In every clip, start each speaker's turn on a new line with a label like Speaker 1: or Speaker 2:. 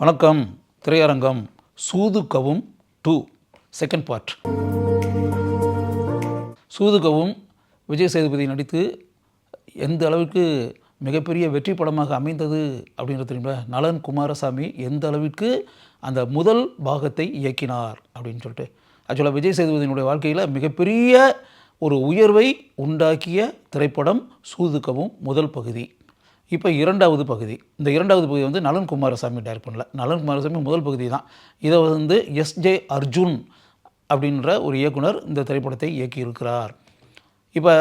Speaker 1: வணக்கம். திரையரங்கம் சூதுகவும் 2 second part. சூதுகவும் Vijay Sethupathi நடித்து எந்த அளவுக்கு மிகப்பெரிய வெற்றி படமாக அமைந்தது அப்படின்றது தெரியுமா? நலன் குமாரசாமி எந்த அளவிற்கு அந்த முதல் பாகத்தை இயக்கினார் அப்படின்னு சொல்லிட்டு. ஆக்சுவலாக விஜய் சேதுபதியினுடைய வாழ்க்கையில் மிகப்பெரிய ஒரு உயர்வை உண்டாக்கிய திரைப்படம் சூதுகவும் முதல் பகுதி. இப்போ இரண்டாவது பகுதி. இந்த இரண்டாவது பகுதி வந்து நலன் குமாரசாமி டைரக்ட் பண்ணல. நலன் குமாரசாமி முதல் பகுதி தான். இதை வந்து எஸ்.ஜே. அர்ஜுன் அப்படின்ற ஒரு இயக்குனர் இந்த திரைப்படத்தை இயக்கியிருக்கிறார். இப்போ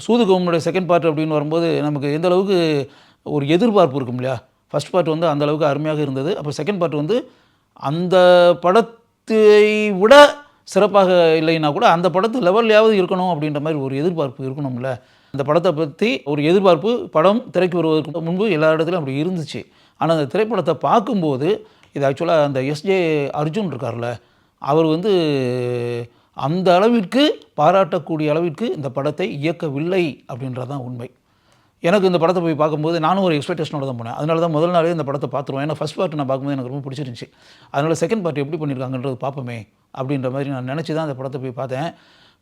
Speaker 1: சூதுகவுனுடைய செகண்ட் பார்ட் அப்படின்னு வரும்போது நமக்கு எந்த அளவுக்கு ஒரு எதிர்பார்ப்பு இருக்கும் இல்லையா? ஃபஸ்ட் பார்ட் வந்து அந்த அளவுக்கு அருமையாக இருந்தது. அப்போ செகண்ட் பார்ட் வந்து அந்த படத்தை விட சிறப்பாக இல்லைன்னா கூட அந்த படத்து லெவல்லையாவது இருக்கணும் அப்படின்ற மாதிரி ஒரு எதிர்பார்ப்பு இருக்கணும்ல. அந்த படத்தை பற்றி ஒரு எதிர்பார்ப்பு படம் திரைக்கு வருவதற்கு முன்பு எல்லா இடத்துலையும் அப்படி இருந்துச்சு. ஆனால் அந்த திரைப்படத்தை பார்க்கும்போது இது ஆக்சுவலாக அந்த எஸ்.ஜே. அர்ஜுன் இருக்கார்ல, அவர் வந்து அந்த அளவிற்கு பாராட்டக்கூடிய அளவிற்கு இந்த படத்தை இயக்கவில்லை அப்படின்றது தான் உண்மை. எனக்கு இந்த படத்தை போய் பார்க்கும்போது நானும் ஒரு எக்ஸ்பெக்டேஷனோட தான் போனேன். அதனால தான் முதல் நாளே இந்த படத்தை பார்த்துருவோம். ஏன்னா ஃபஸ்ட் பார்ட் நான் பார்க்கும்போது எனக்கு ரொம்ப பிடிச்சிருந்துச்சி. அதனால் செகண்ட் பார்ட் எப்படி பண்ணியிருக்காங்கன்றது பார்ப்போமே அப்படின்ற மாதிரி நான் நினச்சி தான் அந்த படத்தை போய் பார்த்தேன்.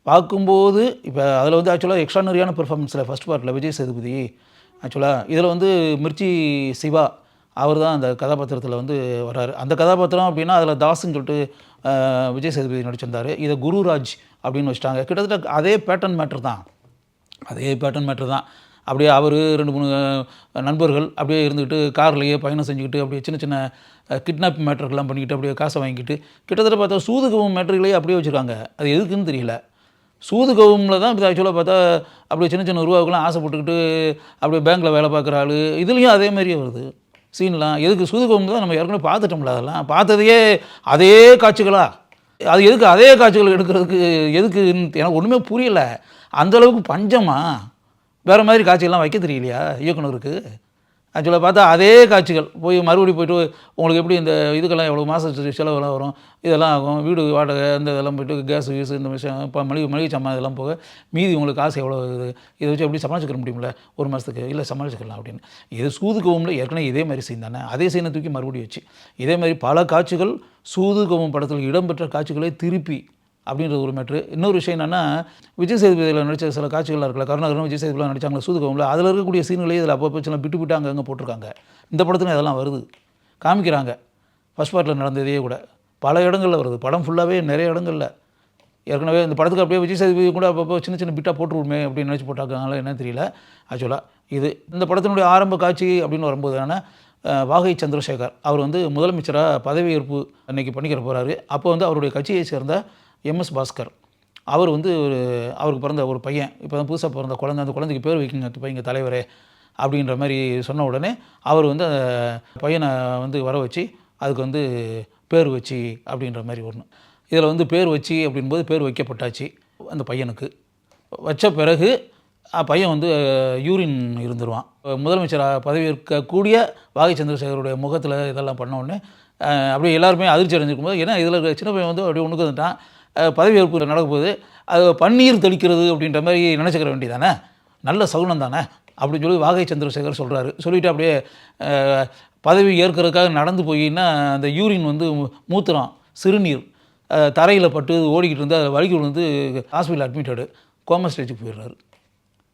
Speaker 1: பார்க்கும்போது இப்போ அதில் வந்து ஆக்சுவலாக எக்ஸ்ட்ரானரியான பெர்ஃபார்மன்ஸில் ஃபஸ்ட் பார்ட்டில் விஜய் சேதுபதி ஆக்சுவலாக இதில் வந்து மிர்ச்சி சிவா அவர் தான் அந்த கதாபாத்திரத்தில் வந்து வர்றாரு. அந்த கதாபாத்திரம் அப்படின்னா அதில் தாஸ்ன்னு சொல்லிட்டு விஜய் சேதுபதி நடிச்சிருந்தார். இதை குருராஜ் அப்படின்னு வச்சுட்டாங்க. கிட்டத்தட்ட அதே பேட்டர்ன் மேட்ரு தான். அப்படியே அவர் 2-3 நண்பர்கள் அப்படியே இருந்துக்கிட்டு கார்லேயே பயணம் செஞ்சுக்கிட்டு அப்படியே சின்ன சின்ன கிட்னாப் மேட்டர்கள்லாம் பண்ணிக்கிட்டு அப்படியே காசை வாங்கிக்கிட்டு கிட்டத்தட்ட பார்த்தா சூதுகவும் மேட்டர்களையே அப்படியே வச்சுருக்காங்க. அது எதுக்குன்னு தெரியல. சூதுகவுமில் தான் இப்போ ஆக்சுவலாக பார்த்தா அப்படியே சின்ன சின்ன ரூபாவுக்குலாம் ஆசைப்பட்டுக்கிட்டு அப்படியே பேங்க்கில் வேலை பார்க்குற ஆள் இதுலேயும் அதே மாதிரியே வருது சீன்லாம். எதுக்கு சூதுகவும் தான் நம்ம ஏற்கனவே பார்த்துட்டோம்ல, அதெல்லாம் பார்த்ததையே அதே காட்சிகளா? அது எதுக்கு அதே காட்சிகள் எடுக்கிறதுக்கு எதுக்குன்னு எனக்கு ஒன்றுமே புரியலை. அந்தளவுக்கு பஞ்சமா? வேறு மாதிரி காட்சிகள்லாம் வைக்க தெரியலையா இயக்குனருக்கு? ஆக்சுவலாக பார்த்தா அதே காட்சிகள் போய் மறுபடியும் போய்ட்டு உங்களுக்கு எப்படி இந்த இதுக்கெல்லாம் எவ்வளோ மாத செலவெல்லாம் வரும், இதெல்லாம் ஆகும், வீடு வாடகை இந்த இதெல்லாம் போய்ட்டு கேஸ் வீஸு இந்த விஷயம் இப்போ மளிகை சாமான் இதெல்லாம் போக மீதி உங்களுக்கு காசு எவ்வளோ இது, இதை வச்சு எப்படி சமாளிச்சுக்க முடியுமில்ல ஒரு மாதத்துக்கு? இல்லை சமாளிச்சுக்கலாம் அப்படின்னு. இது சூதுகவுமில் ஏற்கனவே இதே மாதிரி சீன் தானே, அதே சீனை தூக்கி மறுபடியும் வச்சு இதே மாதிரி பல காட்சிகள் சூதுகவும் படத்தில் இடம்பெற்ற காட்சிகளை திருப்பி அப்படின்ற ஒரு மேட்ரு. இன்னொரு விஷயம் என்னென்னா, விஜய் சேதுபதியில் நடித்த சில காட்சிகள்லாம் இருக்குல்ல, கருணாகரனும் விஜய் சேதுபதியில் நடித்தாங்களா சூதுகவுமில், அதில் இருக்கக்கூடிய சீன்களே இதில் அப்பப்போ சில விட்டு அங்கங்கே போட்டிருக்காங்க. இந்த படத்துலையும் அதெல்லாம் வருது, காமிக்கிறாங்க. ஃபஸ்ட் பார்ட்டில் நடந்ததே கூட பல இடங்களில் வருது. படம் ஃபுல்லாகவே நிறைய இடங்களில் ஏற்கனவே இந்த படத்துக்கு அப்படியே விஜய் சேதுபதி கூட அப்பப்போ சின்ன சின்ன பிட்டாக போட்டுருமே அப்படின்னு நினச்சி போட்டாங்கனால என்ன தெரியல. ஆக்சுவலாக இது இந்த படத்தினுடைய ஆரம்ப காட்சி அப்படின்னு வரும்போது என்னென்னா, வாகை சந்திரசேகர் அவர் வந்து முதலமைச்சராக பதவியேற்பு அன்றைக்கி பண்ணிக்கிற போகிறாரு. அப்போ வந்து அவருடைய கட்சியை சேர்ந்த எம்.எஸ். பாஸ்கர் அவர் வந்து அவருக்கு பிறந்த ஒரு பையன், இப்போ தான் புதுசாக பிறந்த குழந்தை, அந்த குழந்தைக்கு பேர் வைக்கிங்க பையங்க தலைவரே அப்படின்ற மாதிரி சொன்ன உடனே அவர் வந்து அந்த பையனை வந்து வர வச்சு அதுக்கு வந்து பேர் வச்சு அப்படின்ற மாதிரி ஒன்று. இதில் வந்து பேர் வச்சு அப்படின்போது பேர் வைக்கப்பட்டாச்சு. அந்த பையனுக்கு வச்ச பிறகு பையன் வந்து யூரின் இருந்துருவான். முதலமைச்சராக பதவியேற்கக்கூடிய வாகை சந்திரசேகருடைய முகத்தில் இதெல்லாம் பண்ண உடனே அப்படியே எல்லாருமே அதிர்ச்சி அடைஞ்சிருக்கும் போது, ஏன்னா இதில் சின்ன பையன் வந்து அப்படியே ஒன்றுக்கு வந்துட்டான், பதவியேற்பு நடக்கும்போது அது பன்னீர் தெளிக்கிறது அப்படின்ற மாதிரி நினச்சிக்கிற வேண்டியதானே, நல்ல சகுனம் தானே அப்படின்னு சொல்லி வாகை சந்திரசேகர் சொல்கிறாரு. சொல்லிவிட்டு அப்படியே பதவி ஏற்கிறதுக்காக நடந்து போயின்னா அந்த யூரின் வந்து மூத்திரம் சிறுநீர் தரையில் பட்டு ஓடிக்கிட்டு இருந்து அதை வலிக்கு விழுந்து ஹாஸ்பிட்டல் அட்மிட்டடு, கோமா ஸ்டேஜுக்கு போயிடுறாரு.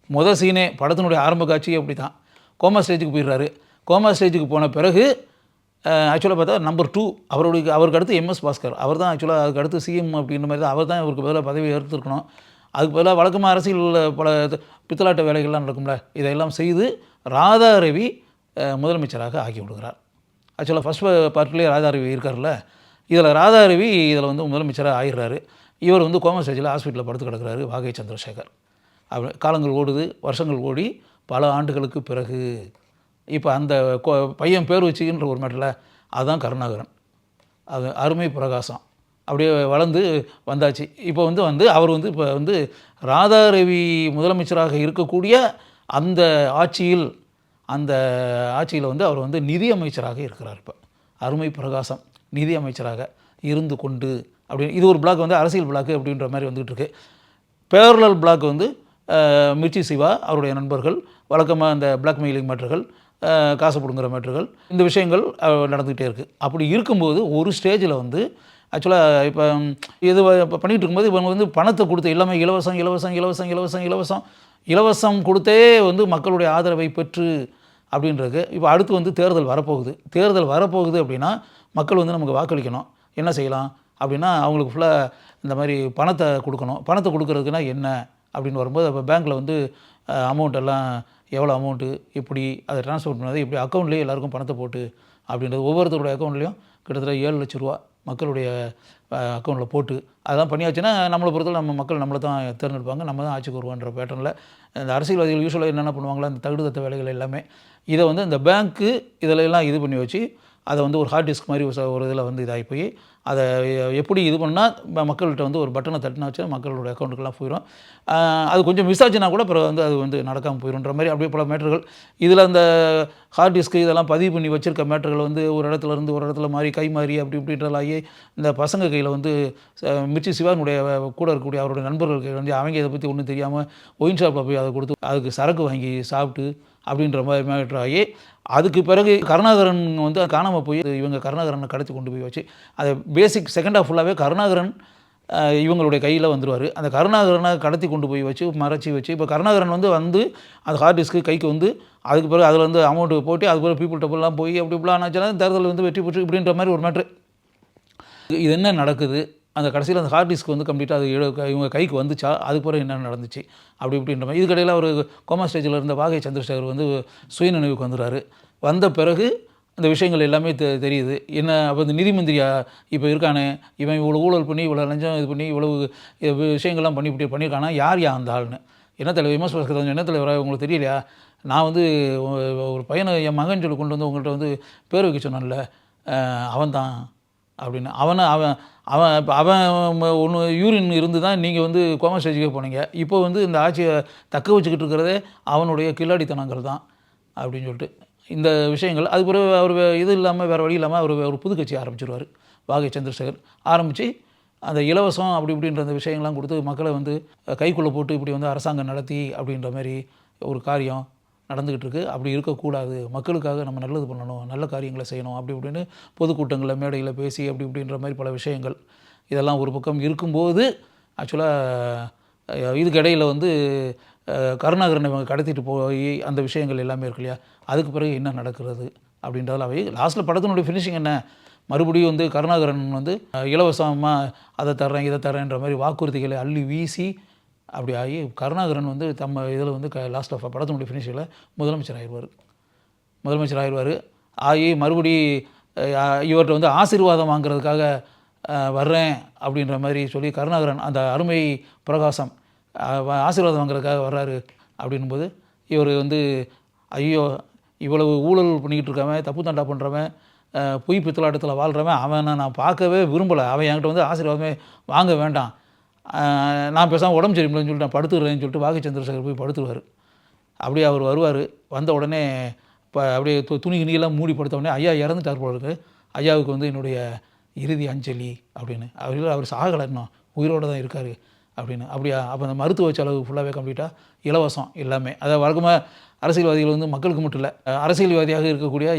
Speaker 1: மொதல் சீனே படத்தினுடைய ஆரம்ப காட்சி அப்படி தான், கோமா ஸ்டேஜுக்கு போயிடுறாரு. கோமா ஸ்டேஜுக்கு போன பிறகு ஆக்சுவலாக பார்த்தா நம்பர் 2 அவருக்கு அடுத்து எம்.எஸ். பாஸ்கர் அவர் தான் ஆக்சுவலாக அதுக்கு அடுத்து சிஎம் அப்படின்ற மாதிரி தான் அவர் தான் இவருக்கு பதிலாக பதவி ஏற்றுருக்கணும். அதுக்கு பதிலாக வழக்கமாக அரசியலில் பல பித்தலாட்ட வேலைகள்லாம் நடக்கும்ல, இதையெல்லாம் செய்து ராதா ரவி முதலமைச்சராக ஆக்கி விடுகிறார். ஆக்சுவலாக ஃபஸ்ட் பார்ட்லேயே ராதா ரவி இருக்கார்ல, இதில் ராதா ரவி இதில் வந்து முதலமைச்சராக ஆகிடுறாரு. இவர் வந்து கோமா ஸ்டேஜில் ஹாஸ்பிட்டலில் படுத்து கிடக்கிறாரு வாகை சந்திரசேகர். காலங்கள் ஓடுது, வருஷங்கள் ஓடி பல ஆண்டுகளுக்கு பிறகு இப்போ அந்த பையன் பேர் வச்சுக்கின்ற ஒரு மேட்டில் அதுதான் கருணாகரன், அது அருமை பிரகாசம் அப்படியே வளர்ந்து வந்தாச்சு. இப்போ வந்து அவர் வந்து இப்போ வந்து ராதா ரவி முதலமைச்சராக இருக்கக்கூடிய அந்த ஆட்சியில் வந்து அவர் வந்து நிதி அமைச்சராக இருக்கிறார். இப்போ அருமை பிரகாசம் நிதி அமைச்சராக இருந்து கொண்டு அப்படின்னு இது ஒரு பிளாக் வந்து அரசியல் பிளாக்கு அப்படின்ற மாதிரி வந்துகிட்டு இருக்கு. பேரலல் பிளாக் வந்து மிர்ச்சி சிவா அவருடைய நண்பர்கள் வழக்கமாக அந்த பிளாக் மெயிலிங் மேட்டர்கள் காசு பிடுங்குற மேட்டர்கள், இந்த விஷயங்கள் நடந்துக்கிட்டே இருக்குது. அப்படி இருக்கும்போது ஒரு ஸ்டேஜில் வந்து ஆக்சுவலாக இப்போ இது இப்போ பண்ணிகிட்டு இருக்கும்போது இவங்க வந்து பணத்தை கொடுத்து எல்லாமே இலவசம் இலவசம் இலவசம் இலவசம் இலவசம் இலவசம் கொடுத்தே வந்து மக்களுடைய ஆதரவை பெற்று அப்படின்றது. இப்போ அடுத்து வந்து தேர்தல் வரப்போகுது அப்படின்னா மக்கள் வந்து நமக்கு வாக்களிக்கணும். என்ன செய்யலாம் அப்படின்னா அவங்களுக்கு ஃபுல்லாக இந்த மாதிரி பணத்தை கொடுக்கணும். பணத்தை கொடுக்குறதுக்குன்னா என்ன அப்படின்னு வரும்போது அப்போ பேங்க்கில் வந்து அமௌண்ட் எல்லாம் எவ்வளோ அமௌண்ட்டு, எப்படி அதை ட்ரான்ஸ்ஃபர் பண்ணது, எப்படி அக்கௌண்ட்லேயே எல்லாருக்கும் பணத்தை போட்டு அப்படின்றது ஒவ்வொருத்தருடைய அக்கௌண்ட்லேயும் கிட்டத்தட்ட 7 லட்ச ரூபா மக்களுடைய அக்கௌண்ட்டில் போட்டு அதெல்லாம் பண்ணியாச்சுன்னா நம்மளை பொறுத்தவரை நம்ம மக்கள் நம்மளை தான் தேர்ந்தெடுப்பாங்க, நம்ம தான் ஆட்சிக்கு வருவோன்ற பேட்டர்னில் இந்த அரசியல்வாதிகள் யூஸ்வலாக என்னென்ன பண்ணுவாங்களா அந்த தகுடுதத்த வேலைகள் எல்லாமே இதை வந்து இந்த பேங்க்கு இதில் எல்லாம் இது பண்ணி வச்சு அதை வந்து ஒரு ஹார்ட் டிஸ்க் மாதிரி ஒரு இதில் வந்து இதாகி போய் அதை எப்படி இது பண்ணால் மக்கள்கிட்ட வந்து ஒரு பட்டனை தட்டினாச்சு மக்களோட அக்கௌண்ட்டுக்கெல்லாம் போயிடும். அது கொஞ்சம் மிஸ் ஆச்சுன்னா கூட அப்புறம் வந்து அது வந்து நடக்காமல் போயிடும்ன்ற மாதிரி அப்படியே பல மேட்டர்கள் இதில் அந்த ஹார்ட் டிஸ்க்கு இதெல்லாம் பதிவு பண்ணி வச்சுருக்க மேட்டர்கள் வந்து ஒரு இடத்துல இருந்து ஒரு இடத்துல மாறி கை மாறி அப்படி இப்படின்றதாகி இந்த பசங்க கையில் வந்து மிர்ச்சி சிவானுடைய கூட இருக்கக்கூடிய அவருடைய நண்பர்களுக்கு வந்து அவங்க இதை பற்றி ஒன்றும் தெரியாமல் ஒயின் ஷாப்பில் போய் அதை கொடுத்து அதுக்கு சரக்கு வாங்கி சாப்பிட்டு அப்படின்ற மாதிரி மேட்டர் ஆகி அதுக்கு பிறகு கருணாகரன் வந்து காணாமல் போய் இவங்க கருணாகரனை கடத்தி கொண்டு போய் வச்சு அதை பேசிக் செகண்ட் ஆஃப் ஃபுல்லாகவே கருணாகரன் இவங்களுடைய கையில் வந்துடுவார். அந்த கருணாகரனை கடத்தி கொண்டு போய் வச்சு மறைச்சி வச்சு இப்போ கருணாகரன் வந்து அந்த ஹார்ட் டிஸ்க்கு கைக்கு வந்து அதுக்கு பிறகு அதில் வந்து அமௌண்ட்டு போட்டு அதுக்கு பிறகு பீப்புள் டபுள்லாம் போய் அப்படி இப்படிலாம் ஆச்சுன்னா தேர்தல் வந்து வெற்றி பெற்று இப்படின்ற மாதிரி ஒரு மேட்ரு. இது என்ன நடக்குது, அந்த கடைசியில் அந்த ஹார்ட் டிஸ்க் வந்து கம்ப்ளீட்டாக அது இவங்க கைக்கு வந்துச்சா, அதுக்கு பிறகு என்ன நடந்துச்சு அப்படி இப்படின்ற மாதிரி. இதுக்கடையில் ஒரு கோமா ஸ்டேஜில் இருந்த வாகை சந்திரசேகர் வந்து சுயநினைவுக்கு வந்துடுறாரு. வந்த பிறகு அந்த விஷயங்கள் எல்லாமே தெரியுது. என்ன அப்போ இந்த நிதி மந்திரியா இப்போ இருக்கானே, இவன் இவ்வளோ ஊழல் பண்ணி இவ்வளோ லஞ்சம் இது பண்ணி இவ்வளவு விஷயங்கள்லாம் பண்ணியிருக்கானா, யார் அந்த ஆள்னு. என்ன தலைவர் விமர்சனம் என்ன தலைவராக உங்களுக்கு தெரியலையா, நான் வந்து ஒரு பையனை என் மகன் சொல்லி கொண்டு வந்து உங்கள்கிட்ட வந்து பேர் வைக்க சொன்னான்ல அவன் தான் அப்படின்னு. அவன் ஒன்று யூரின் இருந்து தான் நீங்கள் வந்து கோமா ஸ்டேஜுக்கே போனீங்க. இப்போ வந்து இந்த ஆட்சியை தக்க வச்சுக்கிட்டு இருக்கிறதே அவனுடைய கில்லாடித்தனங்கள் தான் அப்படின்னு சொல்லிட்டு இந்த விஷயங்கள். அது பிறகு அவர் இது இல்லாமல் வேறு வழி இல்லாமல் அவர் ஒரு புது கட்சி ஆரம்பிச்சிருவார். வாகை சந்திரசேகர் ஆரம்பித்து அந்த இலவசம் அப்படி இப்படின்ற அந்த விஷயங்கள்லாம் கொடுத்து மக்களை வந்து கைக்குள்ளே போட்டு இப்படி வந்து அரசாங்கம் நடத்தி அப்படின்ற மாதிரி ஒரு காரியம் நடந்துக்கிட்டு இருக்குது. அப்படி இருக்கக்கூடாது, மக்களுக்காக நம்ம நல்லது பண்ணணும், நல்ல காரியங்களை செய்யணும் அப்படி இப்படின்னு பொதுக்கூட்டங்களில் மேடையில் பேசி அப்படி இப்படின்ற மாதிரி பல விஷயங்கள் இதெல்லாம் ஒரு பக்கம் இருக்கும்போது ஆக்சுவலாக இதுக்கு இடையில் வந்து கருணாகரனை இவங்க கடத்திட்டு போய் அந்த விஷயங்கள் எல்லாமே இருக்கு இல்லையா, அதுக்கு பிறகு என்ன நடக்கிறது அப்படின்றதில் அவை லாஸ்ட்டில் படத்தினுடைய ஃபினிஷிங் என்ன, மறுபடியும் வந்து கருணாகரன் வந்து இலவசமாக அதை தர்றேன் இதை தர்றேன்ற மாதிரி வாக்குறுதிகளை அள்ளி வீசி அப்படி ஆகி கருணாகரன் வந்து தம்ம இதில் வந்து லாஸ்ட் ஆஃப் படத்தினுடைய ஃபினிஷில் முதலமைச்சர் ஆயிடுவார். ஆகி மறுபடி இவர்கிட்ட வந்து ஆசீர்வாதம் வாங்கிறதுக்காக வர்றேன் அப்படின்ற மாதிரி சொல்லி கருணாகரன் அந்த அருமை பிரகாசம் ஆசீர்வாதம் வாங்கிறதுக்காக வர்றாரு அப்படின்போது இவர் வந்து ஐயோ இவ்வளவு ஊழல் பண்ணிக்கிட்டு இருக்கவன், தப்பு தண்டா பண்ணுறவன், பொய் பித்தலாட்டத்தில் வாழ்கிறவன் அவனை நான் பார்க்கவே விரும்பலை, அவன் என்கிட்ட வந்து ஆசீர்வாதமே வாங்க வேண்டாம், நான் பேசாமல் உடம்பு சரியில்லைன்னு சொல்லிட்டு நான் படுத்துக்கிறேன்னு சொல்லிட்டு வாகை சந்திரசேகர் போய் படுத்துருவார். அப்படியே அவர் வருவார். வந்த உடனே இப்போ அப்படியே துணி கிணியெல்லாம் மூடி படுத்த உடனே ஐயா இறந்துட்டார் போல இருக்குது, ஐயாவுக்கு வந்து என்னுடைய இறுதி அஞ்சலி அப்படின்னு. அவர் சாகலை, இன்னும் உயிரோடு தான் இருக்கார் அப்படின்னு. அப்படியா, அப்போ அந்த மருத்துவ செலவு ஃபுல்லாகவே கம்ப்ளீட்டாக இலவசம் எல்லாமே. அதாவது வழக்கமாக அரசியல்வாதிகள் வந்து மக்களுக்கு மட்டும் இல்லை, அரசியல்வாதியாக இருக்கக்கூடிய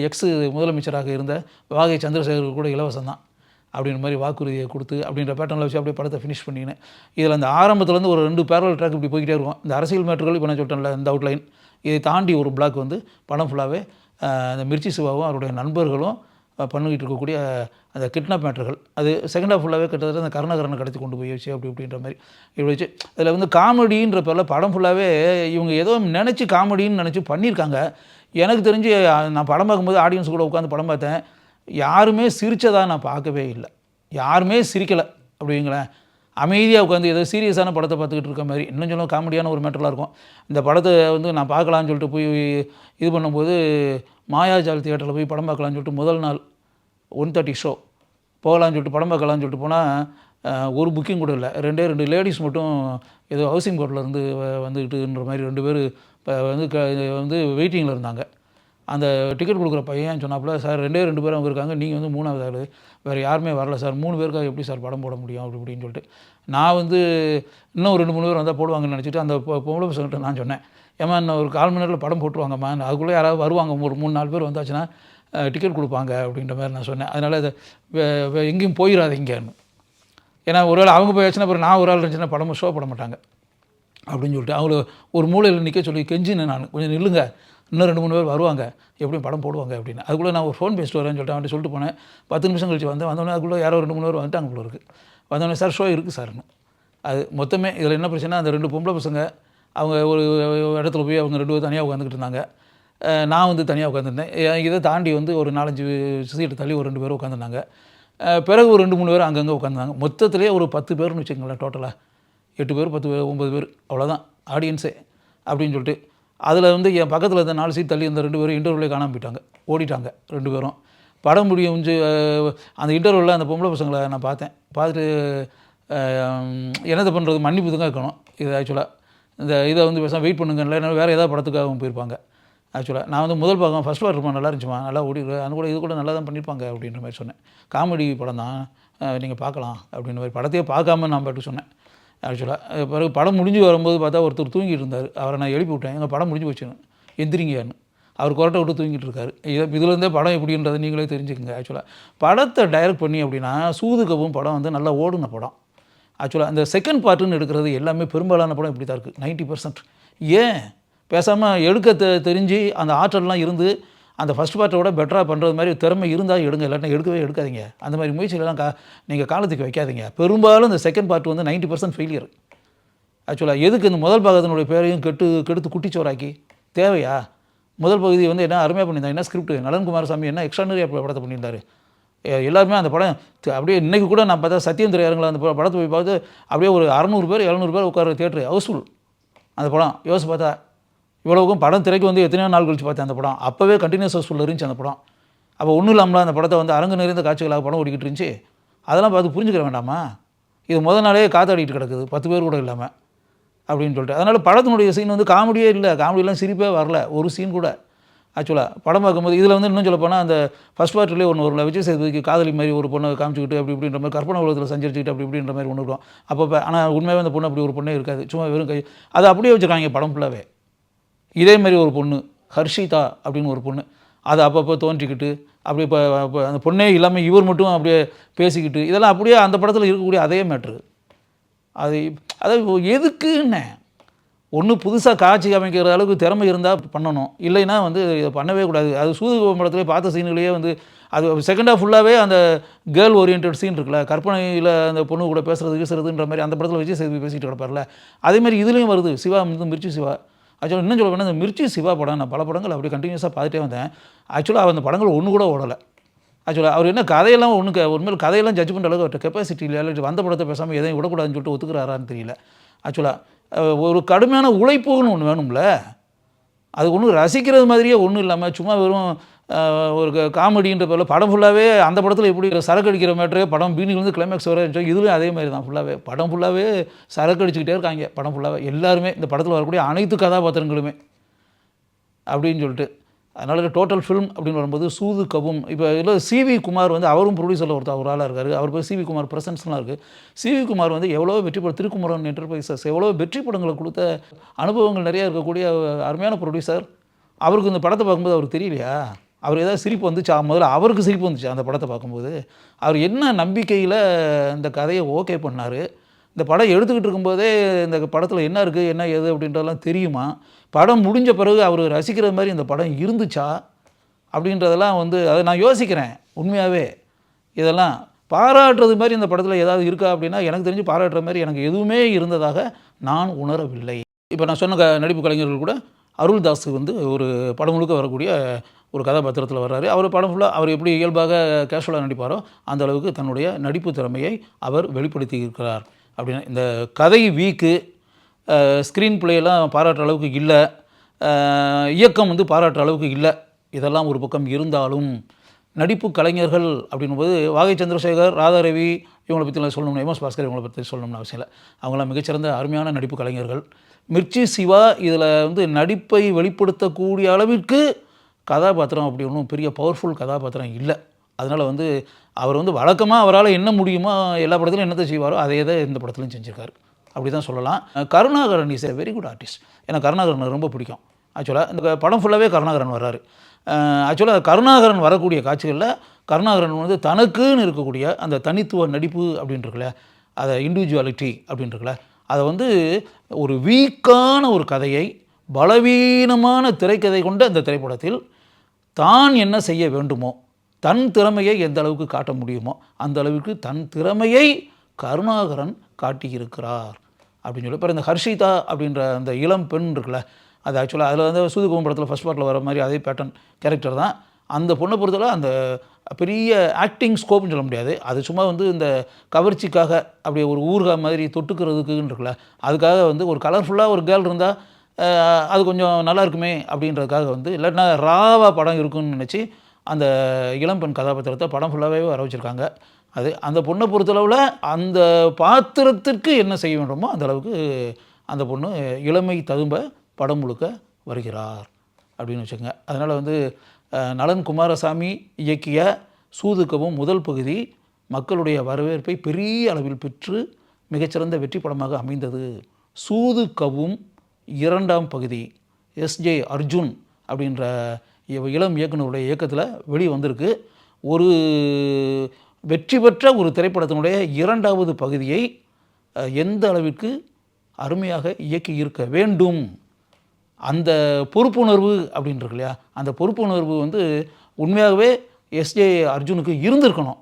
Speaker 1: முதலமைச்சராக இருந்த வாகை சந்திரசேகருக்கு கூட இலவசம் தான் அப்படின்ற மாதிரி வாக்குறுதியை கொடுத்து அப்படின்ற பேட்டர்னில் வச்சு அப்படியே படத்தை ஃபினிஷ் பண்ணினேன். இதில் அந்த ஆரம்பத்துலேருந்து ஒரு 2 பேரல் ட்ராக் இப்படி போய்கிட்டே இருக்கும். இந்த அரசியல் மேட்டர்கள் இப்போ நான் சொல்லிட்டேன்ல இந்த அவுட்லைன், இதை தாண்டி ஒரு பிளாக் வந்து படம் ஃபுல்லாகவே அந்த மிர்ச்சி சிவாவும் அவருடைய நண்பர்களும் பண்ணிக்கிட்டு இருக்கக்கூடிய அந்த கிட்னாப் மேட்டர்கள். அது செகண்ட் ஆஃப் ஃபுல்லாகவே கிட்டத்தட்ட அந்த கருணாகரனை கடத்தி கொண்டு போய் வச்சு அப்படி இப்படின்ற மாதிரி இப்படி வச்சு அதில் வந்து காமெடின்ற பேரில் படம் ஃபுல்லாகவே இவங்க ஏதோ நினச்சி காமெடின்னு நினச்சி பண்ணியிருக்காங்க. எனக்கு தெரிஞ்சு நான் படம் பார்க்கும்போது ஆடியன்ஸ் கூட உட்காந்து படம் பார்த்தேன், யாருமே சிரித்ததாக நான் பார்க்கவே இல்லை, யாருமே சிரிக்கலை அப்படிங்களேன். அமைதியாக உட்காந்து ஏதோ சீரியஸான படத்தை பார்த்துக்கிட்டு இருக்க மாதிரி, இன்னும் சொல்ல காமெடியான ஒரு மேட்டர்லாம் இருக்கும். இந்த படத்தை வந்து நான் பார்க்கலான்னு சொல்லிட்டு போய் இது பண்ணும்போது மாயாஜால் தியேட்டரில் போய் படம் பார்க்கலான்னு சொல்லிட்டு முதல் நாள் 1:30 ஷோ போகலான்னு சொல்லிட்டு படம் பார்க்கலான்னு சொல்லிட்டு போனால் ஒரு புக்கிங் கூட இல்லை. 2 லேடிஸ் மட்டும் ஏதோ ஹவுசிங் போர்ட்டில் இருந்து வந்துக்கிட்டுன்ற மாதிரி 2 பேர் இப்போ வந்து வெயிட்டிங்கில் இருந்தாங்க. அந்த டிக்கெட் கொடுக்குற பையன் சொன்னாப்புல, சார் 2 பேர் அவங்க இருக்காங்க, நீங்கள் வந்து 3வது ஆள், வேறு யாருமே வரல சார், 3 பேருக்காக எப்படி சார் படம் போட முடியும் அப்படி இப்படின்னு சொல்லிட்டு நான் வந்து இன்னும் 2-3 பேர் வந்தால் போடுவாங்கன்னு நினச்சிட்டு அந்த பொம்பளை பசங்கிட்ட நான் சொன்னேன், ஏமா இன்னும் ஒரு 1/4 மணி நேரத்தில் படம் போட்டுருவாங்கம்மா, அதுக்குள்ளே யாராவது வருவாங்க, ஒரு 3-4 பேர் வந்தாச்சுன்னா டிக்கெட் கொடுப்பாங்க அப்படின்ற மாதிரி நான் சொன்னேன். அதனால் இதை எங்கேயும் போயிடாதீங்கன்னு. ஏன்னா ஒரு வேளை அவங்க போயாச்சுன்னா அப்புறம் நான் ஒரு ஆள் இருந்துச்சுன்னா படமும் ஷோ பண்ண மாட்டாங்க அப்படின்னு சொல்லிட்டு அவங்கள ஒரு மூலையில் நிற்க சொல்லி கெஞ்சினேன். நான் கொஞ்சம் நில்லுங்க, இன்னும் 2-3 பேர் வருவாங்க, எப்படியும் படம் போடுவாங்க அப்படின்னு. அதுக்குள்ளே நான் ஒரு ஃபோன் பேசிட்டு வரேன்னு சொல்லிட்டு அவன்கிட்ட சொல்லிட்டு போனேன். 10 நிமிஷம் கழிச்சு வந்தோடனே அதுக்குள்ளே யாரோ 2-3 பேர் வந்துட்டாங்க போல இருக்குது. வந்தோடனே சார் ஷோ இருக்குது சார்னு. அது மொத்தமே இதில் என்ன பிரச்சனை, அந்த 2 பொம்பளை பசங்க அவங்க ஒரு இடத்துல போய் அவங்க 2 பேர் தனியாக உட்காந்துக்கிட்டு இருந்தாங்க. நான் வந்து தனியாக உட்காந்துருந்தேன். இதை தாண்டி வந்து ஒரு 4-5 சீட்டு தள்ளி ஒரு 2 பேர் உட்காந்துருந்தாங்க. பிறகு ஒரு 2-3 பேர் அங்கங்கே உட்காந்துருந்தாங்க. மொத்தத்திலே ஒரு 10 பேர்னு வச்சுக்கோங்களேன். டோட்டலாக 8 பேர் 10 பேர் 9 பேர் அவ்வளோதான் ஆடியன்ஸே அப்படின்னு சொல்லிட்டு. அதில் வந்து என் பக்கத்தில் இருந்த 4 சீட் தள்ளி இருந்த 2 பேரும் இன்டர்வலே காணாமல் போயிட்டாங்க, ஓடிட்டாங்க 2 பேரும். படம் முடிஞ்சு அந்த இன்டர்வலில் அந்த பொம்பளை பசங்களை நான் பார்த்தேன். பார்த்துட்டு என்னத்தை பண்ணுறது, மன்னிப்பு தான் இருக்கணும். இது ஆக்சுவலாக இதை வந்து பேசாமல் வெயிட் பண்ணுங்க, இல்லை வேறு ஏதாவது படத்துக்காக அவங்க போயிருப்பாங்க. ஆக்சுவலாக நான் வந்து முதல் பாகம் ஃபஸ்ட் பார்ட் இருப்பேன், நல்லா இருந்துச்சுமா, நல்லா ஓடி அது கூட இது கூட நல்லா தான் பண்ணியிருப்பாங்க அப்படின்ற மாதிரி சொன்னேன். காமெடி படம் தான், நீங்கள் பார்க்கலாம் அப்படின்ற மாதிரி. படத்தையே பார்க்காம நான் பாட்டு சொன்னேன். ஆக்சுவலாக பிறகு படம் முடிஞ்சு வரும்போது பார்த்தா ஒருத்தர் தூங்கிட்டு இருந்தார். அவரை நான் எழுப்பி விட்டேன், எங்கள் படம் முடிஞ்சு போச்சுன்னு, எந்திரிங்கன்னு. அவர் கொரட்டை விட்டு தூங்கிட்டு இருக்காரு. இதுலேருந்தே படம் எப்படின்றத நீங்களே தெரிஞ்சுக்கோங்க. ஆக்சுவலாக படத்தை டைரக்ட் பண்ணி அப்படின்னா சூதுகவும் படம் வந்து நல்லா ஓடுன படம். ஆக்சுவலாக அந்த செகண்ட் பார்ட்டுன்னு எடுக்கிறது எல்லாமே பெரும்பாலான படம் இப்படி தான் இருக்குது, 90%. ஏன் பேசாமல் எடுக்க தெரிஞ்சு அந்த ஆற்றல்லாம் இருந்து அந்த ஃபஸ்ட் பார்ட்டை விட பெட்டராக பண்ணுறது மாதிரி திறமை இருந்தால் எடுங்க, இல்லாட்டினா எடுக்காதீங்க. அந்த மாதிரி முயற்சிகளெல்லாம் நீங்கள் காலத்துக்கு வைக்காதீங்க. பெரும்பாலும் இந்த செகண்ட் பார்ட் வந்து 90% ஃபெயிலியர். ஆக்சுவலாக எதுக்கு இந்த முதல் பாகத்தினுடைய பேரையும் கெடுத்து குட்டிச்சோராக்கி தேவையா? முதல் பகுதி வந்து என்ன அருமையாக பண்ணியிருந்தாங்க, என்ன ஸ்கிரிப்ட், நலன் குமாரசாமி என்ன எக்ஸ்ட்ரானரி படத்தை பண்ணியிருந்தார். எல்லாருமே அந்த படம் அப்படியே இன்றைக்கி கூட நான் பார்த்தா சத்யேந்திர யாருங்களா அந்த படத்தை போய் பார்த்து அப்படியே ஒரு 600 பேர் 700 பேர் உட்கார தியேட்டர் ஹவுஸ்ஃபுல். அந்த படம் யோசிச்சு பார்த்தா இவ்வளவுக்கும் படம் திரைக்கு வந்து எத்தனையோ நாள் கழிச்சு பார்த்தேன் அந்த படம். அப்போவே கண்டினியூஸ் ஹவுஸ்ஃபுல் இருந்துச்சு அந்த படம். அப்போ ஒன்றும் இல்லாமல் அந்த படத்தை வந்து அரங்கு நிறைந்த காட்சிகளாக படம் ஓடிக்கிட்டு இருந்துச்சு. அதெல்லாம் பார்த்து புரிஞ்சுக்கிற வேண்டாமா? இது முதல் நாளே காத்தாடிட்டு கிடக்குது 10 பேர் கூட இல்லாமல் அப்படின்னு சொல்லிட்டு. அதனால் படத்தினுடைய சீன் வந்து காமெடியே இல்லை, காமெடியெலாம் சிரிப்பே வரல ஒரு சீன் கூட. ஆக்சுவலாக படம் பார்க்கும்போது இதில் வந்து இன்னும் சொல்ல போனால் அந்த ஃபஸ்ட் பார்ட்லேயே ஒன்று ஒரு விஜய் சேதுபதிக்கு காதலி மாதிரி ஒரு பொண்ணை காமிச்சிக்கிட்டு அப்படி இப்படின்ற மாதிரி கற்பனை உலகத்தில் சஞ்சரிச்சுக்கிட்டு அப்படி இப்படின்ற மாதிரி ஒன்று இருக்கும். அப்போ ஆனால் உண்மையாகவே அந்த பொண்ணு அப்படி ஒரு பொண்ணே இருக்காது, சும்மா வெறும் கை அதை அப்படியே வச்சுருக்காங்க படம் ஃபுல்லாகவே. இதே மாதிரி ஒரு பொண்ணு ஹர்ஷிதா அப்படின்னு ஒரு பொண்ணு, அதை அப்பப்போ தோன்றிக்கிட்டு அப்படி இப்போ அந்த பொண்ணே இல்லாமல் இவர் மட்டும் அப்படியே பேசிக்கிட்டு இதெல்லாம் அப்படியே அந்த படத்தில் இருக்கக்கூடிய அதே மேட்ரு. அது எதுக்குன்னு ஒன்று புதுசாக காட்சி அமைக்கிற அளவுக்கு திறமை இருந்தால் பண்ணணும், இல்லைன்னா வந்து இதை பண்ணவே கூடாது. அது சூதுகோபம் படத்துலேயே பார்த்த சீன்லேயே வந்து அது செகண்ட் ஹாஃப் ஃபுல்லாகவே அந்த கேர்ள் ஓரியன்ட் சீன் இருக்குல்ல, கற்பனையில் அந்த பொண்ணு கூட பேசுறதுன்ற மாதிரி அந்த படத்தில் விஜய் சேதுபதி பேசிகிட்டு கிடப்பார்ல, அதேமாதிரி இதுலேயும் வருது. சிவா வந்து மிர்ச்சி சிவா ஆக்சுவலாக இன்னும் சொல்ல வேணா இந்த மிர்ச்சி சிவா படம் நான் பல படங்கள் அப்படியே கண்டினியூஸாக பார்த்துட்டே வந்தேன். ஆக்சுவலாக அந்த படங்கள் ஒன்று கூட ஓடலை. ஆக்சுவலாக அவர் என்ன கதையெல்லாம் உண்மையில் கதையெல்லாம் ஜட்ஜ் பண்ணுற அளவுக்கு அவர்கிட்ட கெப்பாசிட்டி இல்லை, வந்த படத்தை பேசாமல் எதையும் விடக்கூடாதுன்னு சொல்லிட்டு ஒத்துக்கிறாரான்னு தெரியல. ஆக்சுவலாக ஒரு கடுமையான உழைப்புன்னு ஒன்று வேணும்ல, அது ஒன்றும் ரசிக்கிறது மாதிரியே ஒன்றும் இல்லாமல் சும்மா வெறும் ஒரு காமெடின்ற பேரில் படம் ஃபுல்லாகவே அந்த படத்தில் எப்படி சரக்கு அடிக்கிற மேட்டரே படம் பீனிலேருந்து கிளைமேக்ஸ் வர இதுலேயும் அதே மாதிரி தான். ஃபுல்லாகவே படம் ஃபுல்லாகவே சரக்கு அடிச்சுக்கிட்டே இருக்காங்க படம் ஃபுல்லாகவே எல்லாருமே, இந்த படத்தில் வரக்கூடிய அனைத்து கதாபாத்திரங்களுமே அப்படின்னு சொல்லிட்டு. அதனால் டோட்டல் ஃபில்ம் அப்படின்னு வரும்போது சூது கபும். இப்போ இதில் சிவி குமார் வந்து அவரும் ப்ரொடியூசரில் ஒரு ஆளாக இருக்கார். அவர் பேர் சிவி குமார் ப்ரெசன்ஸ்லாம் இருக்குது. சிவி குமார் வந்து எவ்வளோ வெற்றி படம், திருக்குமரன் என்டர்பிரைசஸ் எவ்வளோ வெற்றி படங்களை கொடுத்த அனுபவங்கள் நிறையா இருக்கக்கூடிய அருமையான ப்ரொடியூசர். அவருக்கு இந்த படத்தை பார்க்கும்போது அவருக்கு தெரியலையா, அவர் ஏதாவது சிரிப்பு வந்துச்சா? முதல்ல அவருக்கு சிரிப்பு வந்துச்சு அந்த படத்தை பார்க்கும்போது. அவர் என்ன நம்பிக்கையில் இந்த கதையை ஓகே பண்ணார், இந்த படம் எடுத்துக்கிட்டு இருக்கும்போதே இந்த படத்தில் என்ன இருக்குது என்ன ஏது அப்படின்றதெல்லாம் தெரியுமா, படம் முடிஞ்ச பிறகு அவர் ரசிக்கிற மாதிரி இந்த படம் இருந்துச்சா அப்படின்றதெல்லாம் வந்து அதை நான் யோசிக்கிறேன் உண்மையாகவே. இதெல்லாம் பாராட்டுறது மாதிரி இந்த படத்தில் ஏதாவது இருக்கா அப்படின்னா எனக்கு தெரிஞ்சு பாராட்டுற மாதிரி எனக்கு எதுவுமே இருந்ததாக நான் உணரவில்லை. இப்போ நான் சொன்ன நடிப்பு கலைஞர்கள் கூட அருள்தாஸ் வந்து ஒரு படம் முழுக்க வரக்கூடிய ஒரு கதாபாத்திரத்தில் வர்றாரு. அவர் படம் ஃபுல்லாக அவர் எப்படி இயல்பாக கேஷுவலாக நடிப்பாரோ அந்த அளவுக்கு தன்னுடைய நடிப்பு திறமையை அவர் வெளிப்படுத்தி இருக்கிறார். அப்படின்னா இந்த கதை வீக்கு, ஸ்க்ரீன் பிளேயெல்லாம் பாராட்டுற அளவுக்கு இல்லை, இயக்கம் வந்து பாராட்டுற அளவுக்கு இல்லை. இதெல்லாம் ஒரு பக்கம் இருந்தாலும் நடிப்பு கலைஞர்கள் அப்படின்போது வாகை சந்திரசேகர், ராதாரவி இவங்களை பற்றி சொல்லணும்னா, எம்எஸ் பாஸ்கர் இவங்களை பற்றி சொல்லணும்னு அவசியம் இல்லை. அவங்களாம் மிகச்சிறந்த அருமையான நடிப்பு கலைஞர்கள். மிர்ச்சி சிவா இதில் வந்து நடிப்பை வெளிப்படுத்தக்கூடிய அளவிற்கு கதாபாத்திரம் அப்படி ஒன்றும் பெரிய பவர்ஃபுல் கதாபாத்திரம் இல்லை. அதனால் வந்து அவர் வந்து வழக்கமாக அவரால் என்ன முடியுமோ எல்லா படத்துலையும் என்னத்தை செய்வாரோ அதே தான் இந்த படத்துலையும் செஞ்சுருக்காரு. அப்படி தான் சொல்லலாம். Karunakaran is a very good artist. எனக்கு கருணாகரன் ரொம்ப பிடிக்கும். ஆக்சுவலாக இந்த படம் ஃபுல்லாகவே கருணாகரன் வர்றாரு. ஆக்சுவலாக கருணாகரன் வரக்கூடிய காட்சிகளில் கருணாகரன் வந்து தனக்குன்னு இருக்கக்கூடிய அந்த தனித்துவ நடிப்பு அப்படின்றக்குல, அதை இண்டிவிஜுவாலிட்டி அப்படின்றக்குல, அதை வந்து ஒரு வீக்கான ஒரு கதையை பலவீனமான திரைக்கதை கொண்ட அந்த திரைப்படத்தில் தான் என்ன செய்ய வேண்டுமோ, தன் திறமையை எந்த அளவுக்கு காட்ட முடியுமோ அந்த அளவுக்கு தன் திறமையை கருணாகரன் காட்டியிருக்கிறார் அப்படின்னு சொல்லி. அப்புறம் இந்த ஹர்ஷிதா அப்படின்ற அந்த இளம் பெண் இருக்குல்ல, அது ஆக்சுவலாக அதில் வந்து சூதுகோவம் படத்தில் ஃபஸ்ட் பார்ட்டில் வர மாதிரி அதே பேட்டர்ன் கேரக்டர் தான். அந்த பொண்ணை பொறுத்தவரை அந்த பெரிய ஆக்டிங் ஸ்கோப்னு சொல்ல முடியாது. அது சும்மா வந்து இந்த கவர்ச்சிக்காக அப்படியே ஒரு ஊர்கா மாதிரி தொட்டுக்கிறதுக்குன்னு இருக்குல்ல, அதுக்காக வந்து ஒரு கலர்ஃபுல்லாக ஒரு கேர்ள் இருந்தால் அது கொஞ்சம் நல்லா இருக்குமே அப்படின்றதுக்காக வந்து, இல்லாட்டினா ராவா படம் இருக்குன்னு நினச்சி அந்த இளம்பெண் கதாபாத்திரத்தை படம் ஃபுல்லாகவே வர வச்சுருக்காங்க. அது அந்த பொண்ணை பொறுத்தளவில் அந்த பாத்திரத்திற்கு என்ன செய்ய வேண்டுமோ அந்த அளவுக்கு அந்த பொண்ணு இளமை ததும்ப படம் முழுக்க வருகிறார் அப்படின்னு வச்சுக்கோங்க. அதனால் வந்து நலன் குமாரசாமி இயக்கிய சூதுகவும் முதல் பகுதி மக்களுடைய வரவேற்பை பெரிய அளவில் பெற்று மிகச்சிறந்த வெற்றி படமாக அமைந்தது. சூதுகவும் இரண்டாம் பகுதி எஸ்ஜே அர்ஜுன் அப்படின்ற இளம் இயக்குனருடைய இயக்கத்தில் வெளியே வந்திருக்கு. ஒரு வெற்றி பெற்ற ஒரு திரைப்படத்தினுடைய இரண்டாவது பகுதியை எந்த அளவிற்கு அருமையாக இயக்கி இருக்க வேண்டும், அந்த பொறுப்புணர்வு அப்படின்றது இல்லையா, அந்த பொறுப்புணர்வு வந்து உண்மையாகவே எஸ்ஜே அர்ஜுனுக்கு இருந்திருக்கணும்.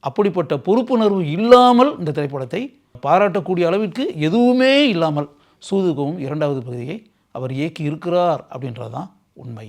Speaker 1: அப்படிப்பட்ட பொறுப்புணர்வு இல்லாமல் இந்த திரைப்படத்தை பாராட்டக்கூடிய அளவிற்கு எதுவுமே இல்லாமல் சூதுகவும் இரண்டாவது பகுதியை அவர் இயக்கி இருக்கிறார் அப்படின்றது தான் உண்மை.